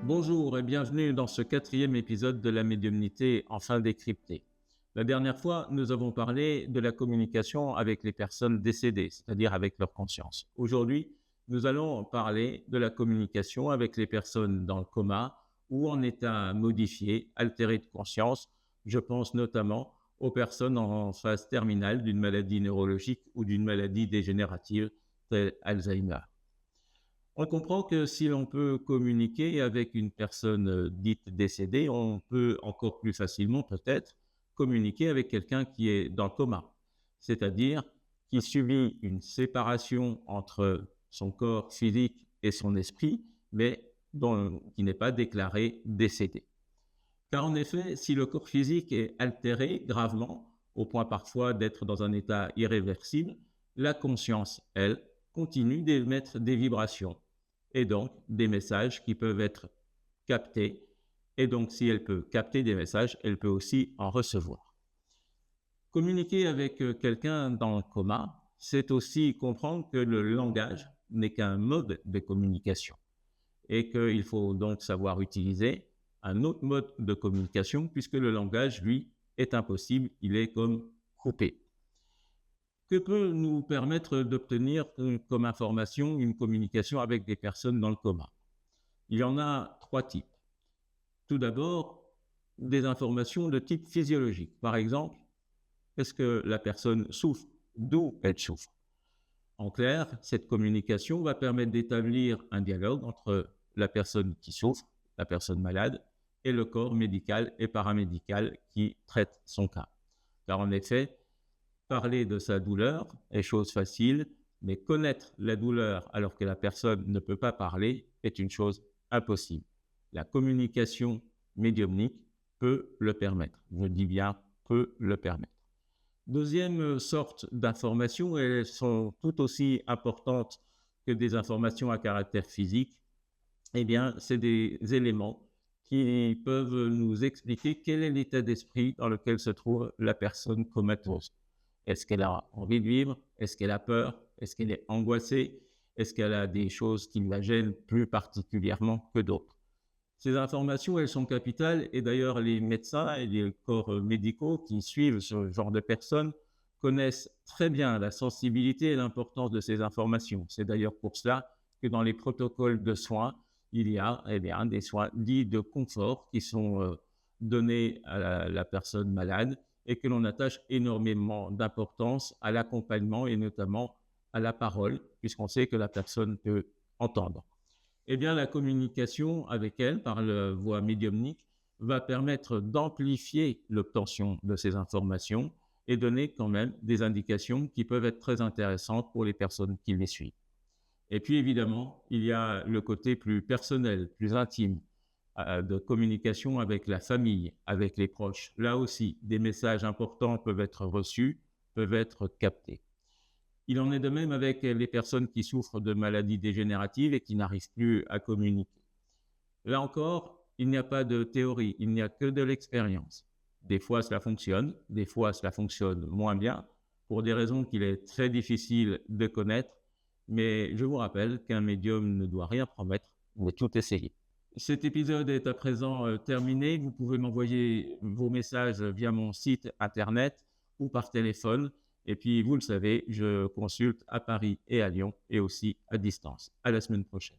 Bonjour et bienvenue dans ce quatrième épisode de la médiumnité enfin décryptée. La dernière fois, nous avons parlé de la communication avec les personnes décédées, c'est-à-dire avec leur conscience. Aujourd'hui, nous allons parler de la communication avec les personnes dans le coma ou en état modifié, altéré de conscience. Je pense notamment aux personnes en phase terminale d'une maladie neurologique ou d'une maladie dégénérative telle Alzheimer. On comprend que si l'on peut communiquer avec une personne dite décédée, on peut encore plus facilement peut-être communiquer avec quelqu'un qui est dans le coma, c'est-à-dire qui subit une séparation entre son corps physique et son esprit, mais qui n'est pas déclaré décédé. Car en effet, si le corps physique est altéré gravement, au point parfois d'être dans un état irréversible, la conscience, elle, continue d'émettre des vibrations et donc des messages qui peuvent être captés. Et donc, si elle peut capter des messages, elle peut aussi en recevoir. Communiquer avec quelqu'un dans le coma, c'est aussi comprendre que le langage n'est qu'un mode de communication et qu'il faut donc savoir utiliser un autre mode de communication puisque le langage, lui, est impossible, il est comme coupé. Que peut nous permettre d'obtenir comme information une communication avec des personnes dans le coma? Il y en a trois types. Tout d'abord, des informations de type physiologique. Par exemple, est-ce que la personne souffre? D'où elle souffre? En clair, cette communication va permettre d'établir un dialogue entre la personne qui souffre, la personne malade, et le corps médical et paramédical qui traite son cas. Car en effet, parler de sa douleur est chose facile, mais connaître la douleur alors que la personne ne peut pas parler est une chose impossible. La communication médiumnique peut le permettre. Je dis bien peut le permettre. Deuxième sorte d'informations, elles sont tout aussi importantes que des informations à caractère physique. Eh bien, c'est des éléments qui peuvent nous expliquer quel est l'état d'esprit dans lequel se trouve la personne comatose. Est-ce qu'elle a envie de vivre? Est-ce qu'elle a peur? Est-ce qu'elle est angoissée? Est-ce qu'elle a des choses qui la gênent plus particulièrement que d'autres? Ces informations, elles sont capitales et d'ailleurs les médecins et les corps médicaux qui suivent ce genre de personnes connaissent très bien la sensibilité et l'importance de ces informations. C'est d'ailleurs pour cela que dans les protocoles de soins, il y a des soins dits de confort qui sont donnés à la personne malade et que l'on attache énormément d'importance à l'accompagnement et notamment à la parole, puisqu'on sait que la personne peut entendre. Eh bien, la communication avec elle par la voie médiumnique va permettre d'amplifier l'obtention de ces informations et donner quand même des indications qui peuvent être très intéressantes pour les personnes qui les suivent. Et puis évidemment, il y a le côté plus personnel, plus intime, de communication avec la famille, avec les proches. Là aussi, des messages importants peuvent être reçus, peuvent être captés. Il en est de même avec les personnes qui souffrent de maladies dégénératives et qui n'arrivent plus à communiquer. Là encore, il n'y a pas de théorie, il n'y a que de l'expérience. Des fois, cela fonctionne, des fois, cela fonctionne moins bien, pour des raisons qu'il est très difficile de connaître, mais je vous rappelle qu'un médium ne doit rien promettre, mais tout essayer. Cet épisode est à présent terminé. Vous pouvez m'envoyer vos messages via mon site internet ou par téléphone. Et puis, vous le savez, je consulte à Paris et à Lyon et aussi à distance. À la semaine prochaine.